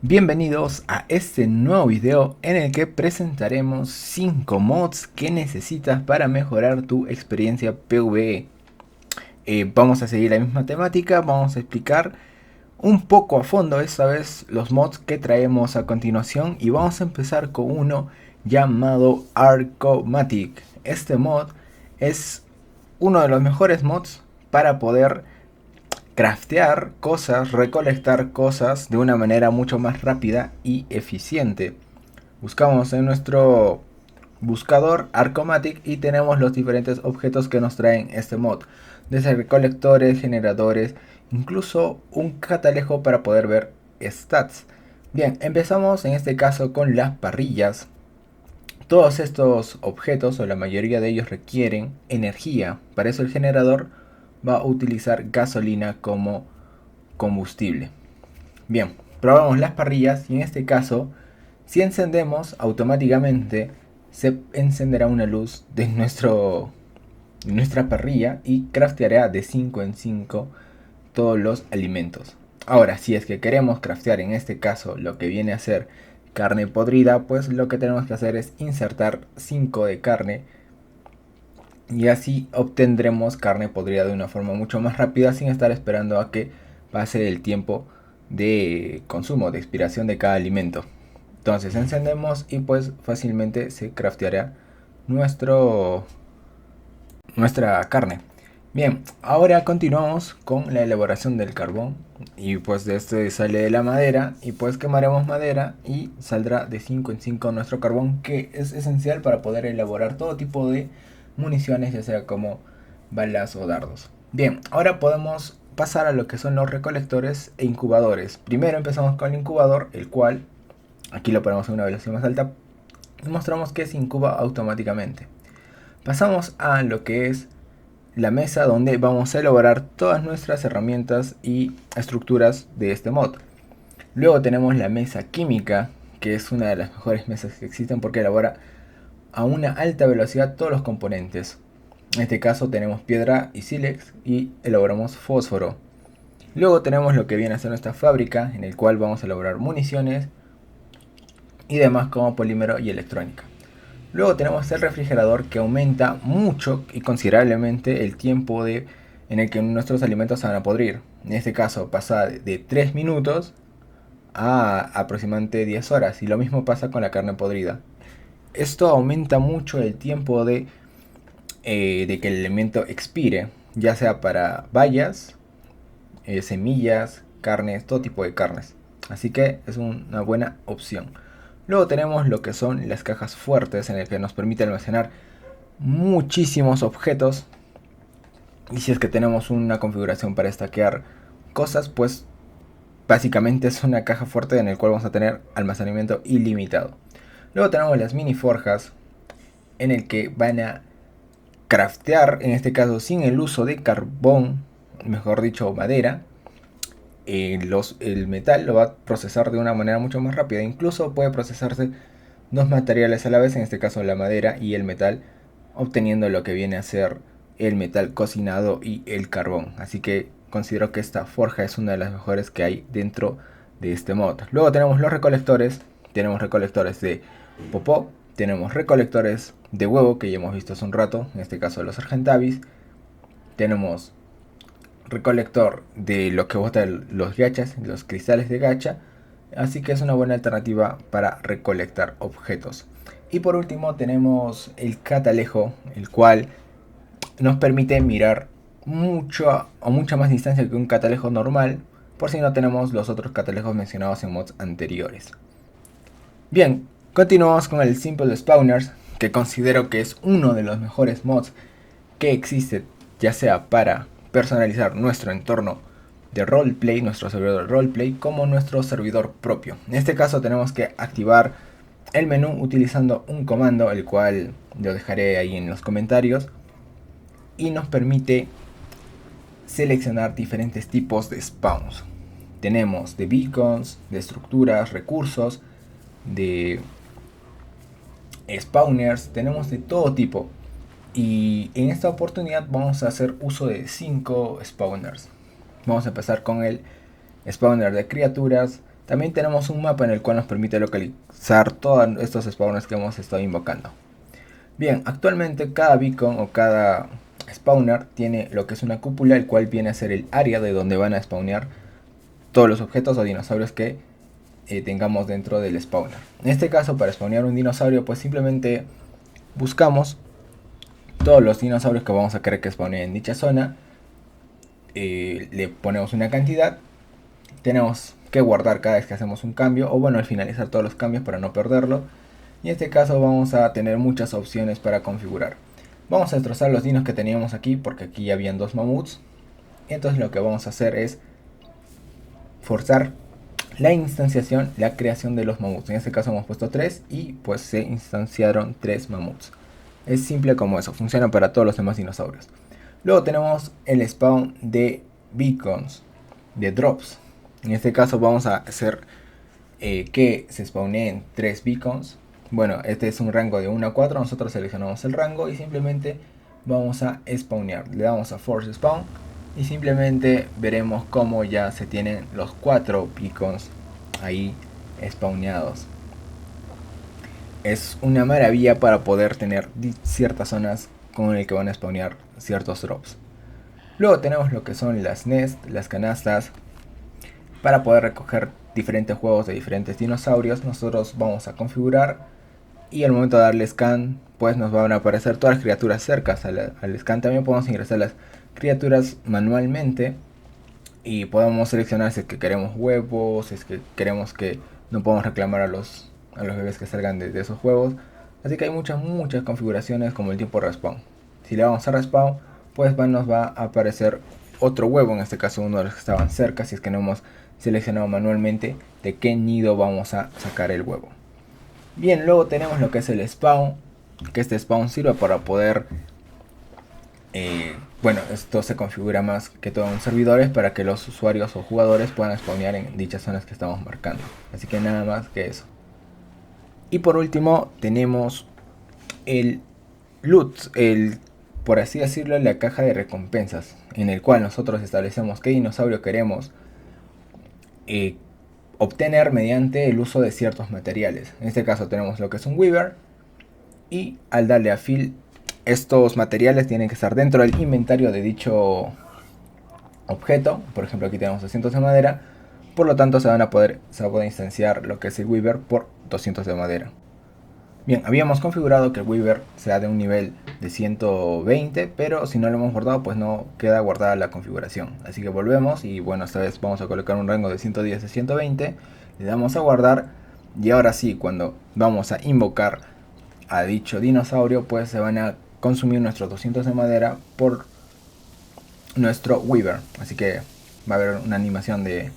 Bienvenidos a este nuevo video en el que presentaremos 5 mods que necesitas para mejorar tu experiencia PvE. Vamos a seguir la misma temática, vamos a explicar un poco a fondo esta vez los mods que traemos a continuación y vamos a empezar con uno llamado Arcomatic. Este mod es uno de los mejores mods para poder craftear cosas, recolectar cosas de una manera mucho más rápida y eficiente. Buscamos en nuestro buscador Arcomatic y tenemos los diferentes objetos que nos traen este mod, desde recolectores, generadores, incluso un catalejo para poder ver stats. Bien, empezamos en este caso con las parrillas. Todos estos objetos o la mayoría de ellos requieren energía, para eso el generador va a utilizar gasolina como combustible. Bien, probamos las parrillas y en este caso, si encendemos automáticamente se encenderá una luz de nuestra parrilla y crafteará de 5 en 5 todos los alimentos. Ahora, si es que queremos craftear en este caso lo que viene a ser carne podrida, pues lo que tenemos que hacer es insertar 5 de carne y así obtendremos carne podrida de una forma mucho más rápida sin estar esperando a que pase el tiempo de consumo, de expiración de cada alimento. Entonces encendemos y pues fácilmente se crafteará nuestra carne. Bien, ahora continuamos con la elaboración del carbón y pues de este sale de la madera y pues quemaremos madera y saldrá de 5 en 5 nuestro carbón, que es esencial para poder elaborar todo tipo de municiones, ya sea como balas o dardos. Bien, ahora podemos pasar a lo que son los recolectores e incubadores. Primero empezamos con el incubador, el cual aquí lo ponemos a una velocidad más alta y mostramos que se incuba automáticamente. Pasamos a lo que es la mesa donde vamos a elaborar todas nuestras herramientas y estructuras de este mod. Luego tenemos la mesa química, que es una de las mejores mesas que existen porque elabora a una alta velocidad todos los componentes. En este caso tenemos piedra y sílex y elaboramos fósforo. Luego tenemos lo que viene a ser nuestra fábrica, en el cual vamos a elaborar municiones y demás como polímero y electrónica. Luego tenemos el refrigerador, que aumenta mucho y considerablemente el tiempo en el que nuestros alimentos se van a podrir. En este caso pasa de 3 minutos a aproximadamente 10 horas y lo mismo pasa con la carne podrida. Esto aumenta mucho el tiempo de que el alimento expire, ya sea para bayas, semillas, carnes, todo tipo de carnes. Así que es una buena opción. Luego tenemos lo que son las cajas fuertes, en el que nos permite almacenar muchísimos objetos. Y si es que tenemos una configuración para stackear cosas, pues básicamente es una caja fuerte en el cual vamos a tener almacenamiento ilimitado. Luego tenemos las mini forjas, en el que van a craftear, en este caso sin el uso de carbón, mejor dicho madera. El metal lo va a procesar de una manera mucho más rápida. Incluso puede procesarse dos materiales a la vez, en este caso la madera y el metal, obteniendo lo que viene a ser el metal cocinado y el carbón. Así que considero que esta forja es una de las mejores que hay dentro de este mod. Luego tenemos los recolectores. Tenemos recolectores de popó, tenemos recolectores de huevo, que ya hemos visto hace un rato, en este caso los argentavis. Tenemos recolector de lo que bota los gachas, los cristales de gacha. Así que es una buena alternativa para recolectar objetos. Y por último tenemos el catalejo, el cual nos permite mirar mucho o mucha más distancia que un catalejo normal, por si no tenemos los otros catalejos mencionados en mods anteriores. Bien, continuamos con el Simple Spawners, que considero que es uno de los mejores mods que existe, ya sea para personalizar nuestro entorno de roleplay, nuestro servidor de roleplay, como nuestro servidor propio. En este caso tenemos que activar el menú utilizando un comando, el cual lo dejaré ahí en los comentarios, y nos permite seleccionar diferentes tipos de spawns. Tenemos de beacons, de estructuras, recursos, de spawners, tenemos de todo tipo. Y en esta oportunidad vamos a hacer uso de 5 spawners. Vamos a empezar con el spawner de criaturas. También tenemos un mapa en el cual nos permite localizar todos estos spawners que hemos estado invocando. Bien, actualmente cada beacon o cada spawner tiene lo que es una cúpula, el cual viene a ser el área de donde van a spawnear todos los objetos o dinosaurios que tengamos dentro del spawner. En este caso, para spawnear un dinosaurio, pues simplemente buscamos todos los dinosaurios que vamos a querer que spawnen en dicha zona. Le ponemos una cantidad. Tenemos que guardar cada vez que hacemos un cambio, o bueno, al finalizar todos los cambios para no perderlo. Y en este caso vamos a tener muchas opciones para configurar. Vamos a destrozar los dinos que teníamos aquí, porque aquí ya habían 2 mamuts. Entonces lo que vamos a hacer es forzar la instanciación, la creación de los mamuts. En este caso hemos puesto 3 y pues se instanciaron 3 mamuts. Es simple como eso, funciona para todos los demás dinosaurios. Luego tenemos el spawn de beacons, de drops. En este caso vamos a hacer que se spawneen 3 beacons. Bueno, este es un rango de 1 a 4, nosotros seleccionamos el rango y simplemente vamos a spawnear. Le damos a force spawn y simplemente veremos cómo ya se tienen los 4 beacons ahí spawneados. Es una maravilla para poder tener ciertas zonas con el que van a spawnear ciertos drops. Luego tenemos lo que son las nest, las canastas, para poder recoger diferentes juegos de diferentes dinosaurios. Nosotros vamos a configurar y al momento de darle scan, pues nos van a aparecer todas las criaturas cercas al scan. También podemos ingresar las criaturas manualmente y podemos seleccionar si es que queremos huevos, si es que queremos que no podemos reclamar a los bebés que salgan de esos huevos. Así que hay muchas configuraciones, como el tipo respawn. Si le damos a respawn, pues nos va a aparecer otro huevo, en este caso uno de los que estaban cerca, si es que no hemos seleccionado manualmente de qué nido vamos a sacar el huevo. Bien, luego tenemos lo que es el spawn, que este spawn sirve para poder bueno, esto se configura más que todo en servidores para que los usuarios o jugadores puedan spawnear en dichas zonas que estamos marcando. Así que nada más que eso. Y por último tenemos el loot, por así decirlo, la caja de recompensas, en el cual nosotros establecemos qué dinosaurio queremos obtener mediante el uso de ciertos materiales. En este caso tenemos lo que es un Weaver, y al darle a fill, estos materiales tienen que estar dentro del inventario de dicho objeto. Por ejemplo, aquí tenemos 200 de madera, por lo tanto se va a poder instanciar lo que es el Weaver por 200 de madera. Bien, habíamos configurado que el Weaver sea de un nivel de 120, pero si no lo hemos guardado, pues no queda guardada la configuración. Así que volvemos y bueno, esta vez vamos a colocar un rango de 110 a 120, le damos a guardar y ahora sí, cuando vamos a invocar a dicho dinosaurio, pues se van a consumir nuestros 200 de madera por nuestro Weaver. Así que va a haber una animación de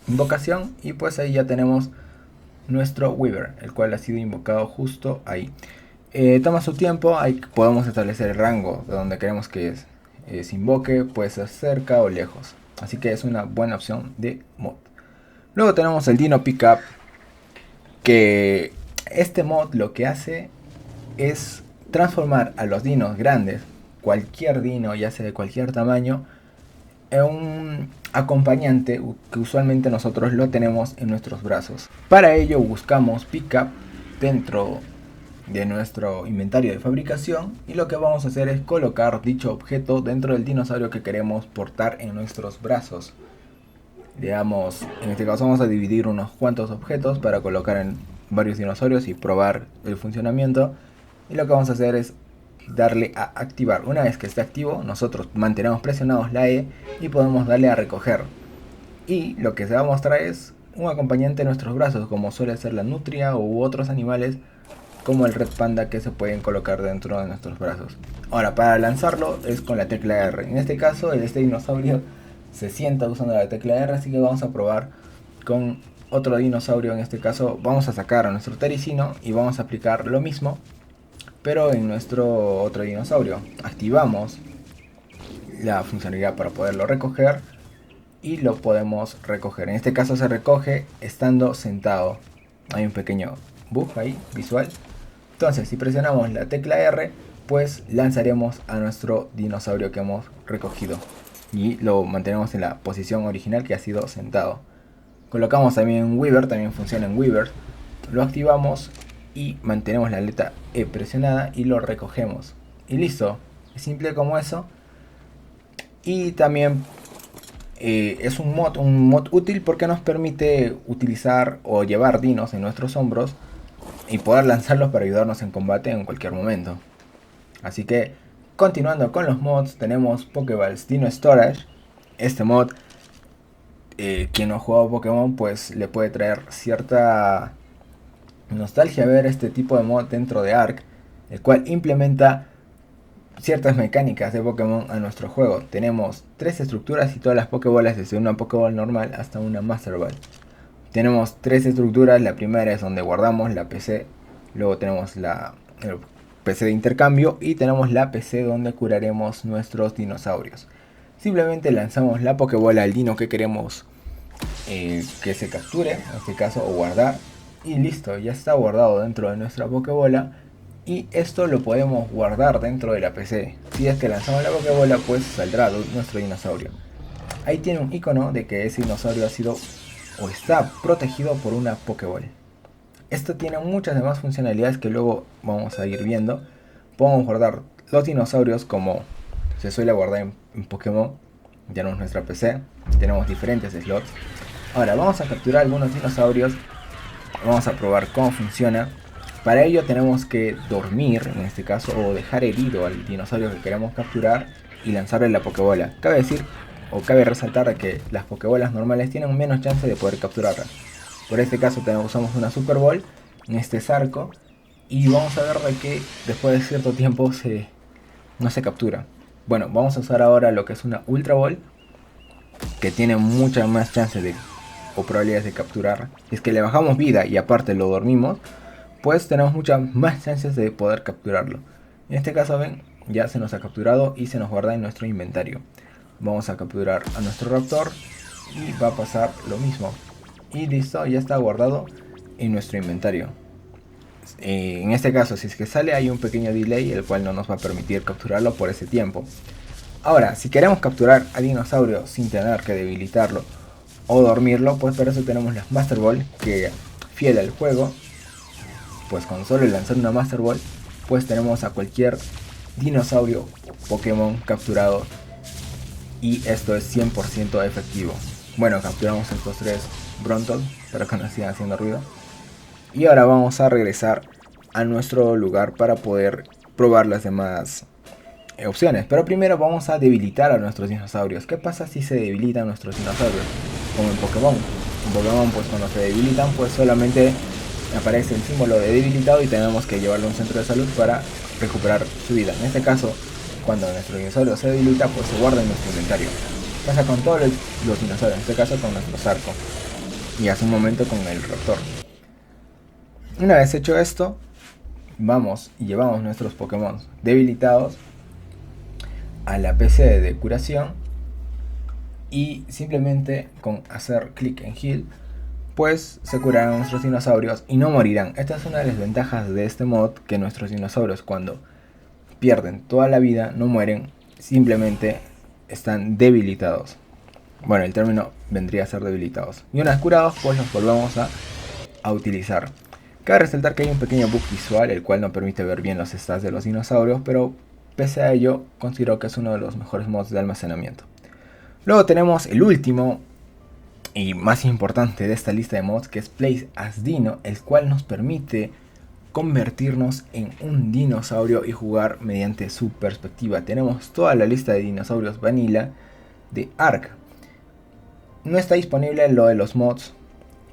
invocación y pues ahí ya tenemos nuestro Weaver, el cual ha sido invocado justo ahí. Toma su tiempo, ahí podemos establecer el rango de donde queremos que se invoque, puede ser cerca o lejos. Así que es una buena opción de mod. Luego tenemos el Dino Pickup, que este mod lo que hace es transformar a los dinos grandes, cualquier dino, ya sea de cualquier tamaño, en un acompañante que usualmente nosotros lo tenemos en nuestros brazos. Para ello buscamos pickup dentro de nuestro inventario de fabricación y lo que vamos a hacer es colocar dicho objeto dentro del dinosaurio que queremos portar en nuestros brazos. Digamos, en este caso vamos a dividir unos cuantos objetos para colocar en varios dinosaurios y probar el funcionamiento. Y lo que vamos a hacer es darle a activar. Una vez que esté activo, nosotros mantenemos presionados la E y podemos darle a recoger. Y lo que se va a mostrar es un acompañante en nuestros brazos, como suele ser la nutria u otros animales como el red panda que se pueden colocar dentro de nuestros brazos. Ahora, para lanzarlo es con la tecla R. En este caso, este dinosaurio se sienta usando la tecla R, así que vamos a probar con otro dinosaurio. En este caso vamos a sacar a nuestro tericino y vamos a aplicar lo mismo, pero en nuestro otro dinosaurio. Activamos la funcionalidad para poderlo recoger y lo podemos recoger. En este caso se recoge estando sentado. Hay un pequeño bug ahí visual. Entonces, si presionamos la tecla R, pues lanzaremos a nuestro dinosaurio que hemos recogido y lo mantenemos en la posición original, que ha sido sentado. Colocamos también en Weaver, también funciona en Weaver. Lo activamos y mantenemos la letra E presionada y lo recogemos. Y listo, es simple como eso. Y también es un mod útil porque nos permite utilizar o llevar dinos en nuestros hombros y poder lanzarlos para ayudarnos en combate en cualquier momento. Así que, continuando con los mods, tenemos Pokéballs Dino Storage. Este mod, quien no ha jugado Pokémon, pues le puede traer cierta nostalgia ver este tipo de mod dentro de Ark, el cual implementa ciertas mecánicas de Pokémon a nuestro juego. Tenemos 3 estructuras y todas las Pokébolas, desde una Pokéball normal hasta una Master Ball. Tenemos 3 estructuras, la primera es donde guardamos la PC, luego tenemos el PC de intercambio y tenemos la PC donde curaremos nuestros dinosaurios. Simplemente lanzamos la Pokébola al dino que queremos que se capture, en este caso, o guardar, y listo, ya está guardado dentro de nuestra Pokébola. Y esto lo podemos guardar dentro de la PC. Si es que lanzamos la Pokébola, pues saldrá nuestro dinosaurio. Ahí tiene un icono de que ese dinosaurio ha sido o está protegido por una Pokéball. Esto tiene muchas demás funcionalidades que luego vamos a ir viendo. Podemos guardar los dinosaurios como se suele guardar en Pokémon. Ya no es nuestra PC. Tenemos diferentes slots. Ahora vamos a capturar algunos dinosaurios. Vamos a probar cómo funciona. Para ello tenemos que dormir, en este caso, o dejar herido al dinosaurio que queremos capturar y lanzarle la Pokébola. Cabe decir, o cabe resaltar que las Pokébolas normales tienen menos chance de poder capturarla. Por este caso usamos una Super Ball en este Zarco y vamos a ver de que después de cierto tiempo no se captura. Bueno, vamos a usar ahora lo que es una Ultra Ball, que tiene muchas más chances o probabilidades de capturar. Si es que le bajamos vida y aparte lo dormimos, pues tenemos muchas más chances de poder capturarlo. En este caso, ven, ya se nos ha capturado y se nos guarda en nuestro inventario. Vamos a capturar a nuestro Raptor y va a pasar lo mismo. Y listo, ya está guardado en nuestro inventario. En este caso, si es que sale, hay un pequeño delay, el cual no nos va a permitir capturarlo por ese tiempo. Ahora, si queremos capturar al dinosaurio sin tener que debilitarlo o dormirlo, pues para eso tenemos las Master Ball, que fiel al juego, pues con solo lanzar una Master Ball, pues tenemos a cualquier dinosaurio Pokémon capturado y esto es 100% efectivo. Bueno, capturamos estos 3 Brontos para que no sigan haciendo ruido. Y ahora vamos a regresar a nuestro lugar para poder probar las demás opciones. Pero primero vamos a debilitar a nuestros dinosaurios. ¿Qué pasa si se debilitan nuestros dinosaurios? Como en Pokémon. En Pokémon, pues cuando se debilitan, pues solamente aparece el símbolo de debilitado y tenemos que llevarlo a un centro de salud para recuperar su vida. En este caso, cuando nuestro dinosaurio se debilita, pues se guarda en nuestro inventario. Pasa con todos los dinosaurios, en este caso con nuestro Zarco. Y hace un momento con el Raptor. Una vez hecho esto, vamos y llevamos nuestros Pokémon debilitados a la PC de curación. Y simplemente con hacer clic en Heal, pues se curarán nuestros dinosaurios y no morirán. Esta es una de las ventajas de este mod, que nuestros dinosaurios cuando pierden toda la vida no mueren, simplemente están debilitados. Bueno, el término vendría a ser debilitados. Y una vez curados, pues los volvemos a utilizar. Cabe resaltar que hay un pequeño bug visual, el cual no permite ver bien los stats de los dinosaurios, pero pese a ello, considero que es uno de los mejores mods de almacenamiento. Luego tenemos el último y más importante de esta lista de mods, que es Place as Dino, el cual nos permite convertirnos en un dinosaurio y jugar mediante su perspectiva. Tenemos toda la lista de dinosaurios vanilla de Ark. No está disponible lo de los mods,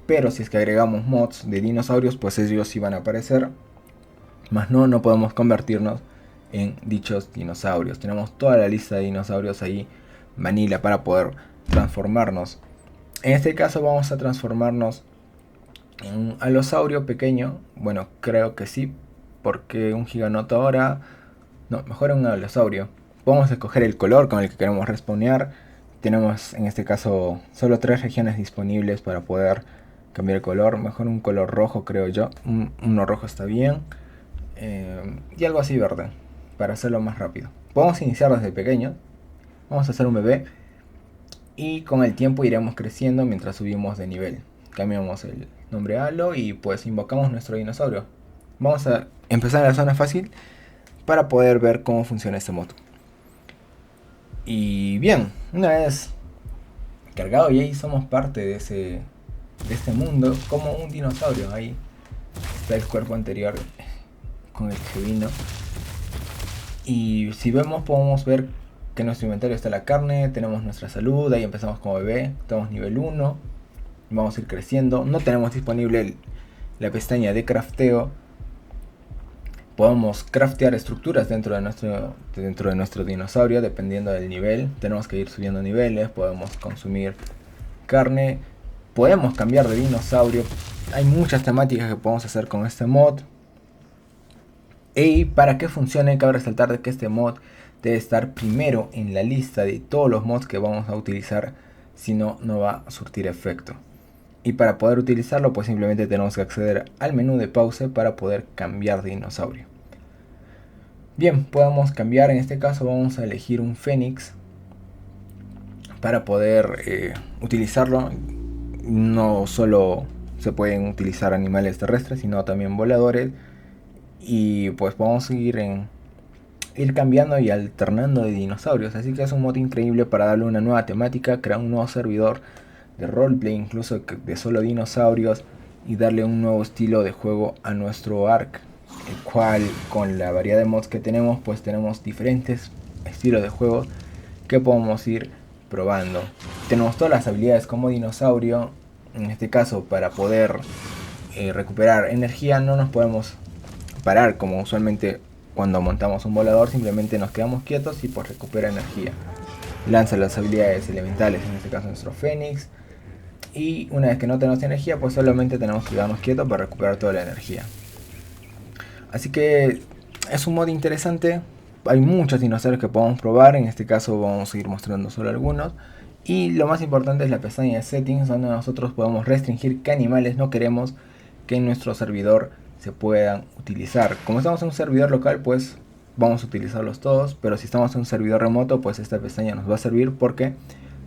pero si es que agregamos mods de dinosaurios, pues ellos sí van a aparecer. Más no podemos convertirnos en dichos dinosaurios. Tenemos toda la lista de dinosaurios ahí vanilla para poder transformarnos. En este caso vamos a transformarnos en un alosaurio pequeño. Bueno, creo que sí, porque un giganoto ahora... No, mejor un alosaurio. Vamos a escoger el color con el que queremos respawnear. Tenemos en este caso solo 3 regiones disponibles para poder cambiar el color. Mejor un color rojo, creo yo. Uno rojo está bien. Y algo así verde, para hacerlo más rápido. Podemos iniciar desde pequeño. Vamos a hacer un bebé. Y con el tiempo iremos creciendo mientras subimos de nivel. cambiamos el nombre a Halo y pues invocamos nuestro dinosaurio. Vamos a empezar en la zona fácil para poder ver cómo funciona este mod. Y bien, una vez cargado y ahí somos parte de este mundo como un dinosaurio. Ahí está el cuerpo anterior con el que vino. Y si vemos, podemos ver que en nuestro inventario está la carne, tenemos nuestra salud, ahí empezamos como bebé, estamos nivel 1, vamos a ir creciendo. No tenemos disponible la pestaña de crafteo. Podemos craftear estructuras dentro de nuestro dinosaurio dependiendo del nivel. Tenemos que ir subiendo niveles, podemos consumir carne, podemos cambiar de dinosaurio. Hay muchas temáticas que podemos hacer con este mod. Y para que funcione, cabe resaltar de que este mod debe estar primero en la lista de todos los mods que vamos a utilizar, si no, no va a surtir efecto. Y para poder utilizarlo, pues simplemente tenemos que acceder al menú de pause para poder cambiar de dinosaurio. Bien, podemos cambiar, en este caso vamos a elegir un Fénix para poder utilizarlo. No solo se pueden utilizar animales terrestres, sino también voladores. Y pues podemos ir cambiando y alternando de dinosaurios. Así que es un mod increíble para darle una nueva temática, crear un nuevo servidor de roleplay, incluso de solo dinosaurios, y darle un nuevo estilo de juego a nuestro ARK, el cual con la variedad de mods que tenemos, pues tenemos diferentes estilos de juego que podemos ir probando. Tenemos todas las habilidades como dinosaurio. En este caso, para poder recuperar energía, no nos podemos parar como usualmente cuando montamos un volador. Simplemente nos quedamos quietos y pues recupera energía. Lanza las habilidades elementales, en este caso nuestro Fénix. Y una vez que no tenemos energía, pues solamente tenemos que quedarnos quietos para recuperar toda la energía. Así que es un mod interesante. Hay muchos dinosaurios que podemos probar. En este caso vamos a ir mostrando solo algunos. Y lo más importante es la pestaña de settings, donde nosotros podemos restringir qué animales no queremos que en nuestro servidor se puedan utilizar. Como estamos en un servidor local, pues vamos a utilizarlos todos. Pero si estamos en un servidor remoto, pues esta pestaña nos va a servir, porque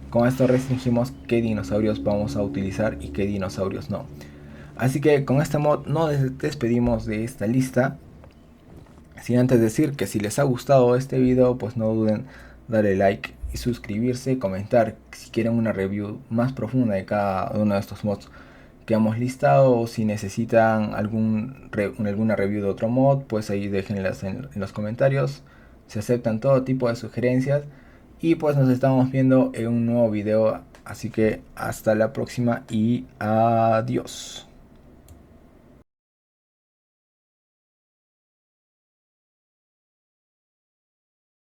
con esto restringimos qué dinosaurios vamos a utilizar y qué dinosaurios no. Así que con este mod nos despedimos de esta lista, sin antes decir que si les ha gustado este video, pues no duden darle like y suscribirse, comentar si quieren una review más profunda de cada uno de estos mods que hemos listado, o si necesitan alguna review de otro mod, pues ahí déjenlas en los comentarios. Se aceptan todo tipo de sugerencias. Y pues nos estamos viendo en un nuevo video. Así que hasta la próxima y adiós.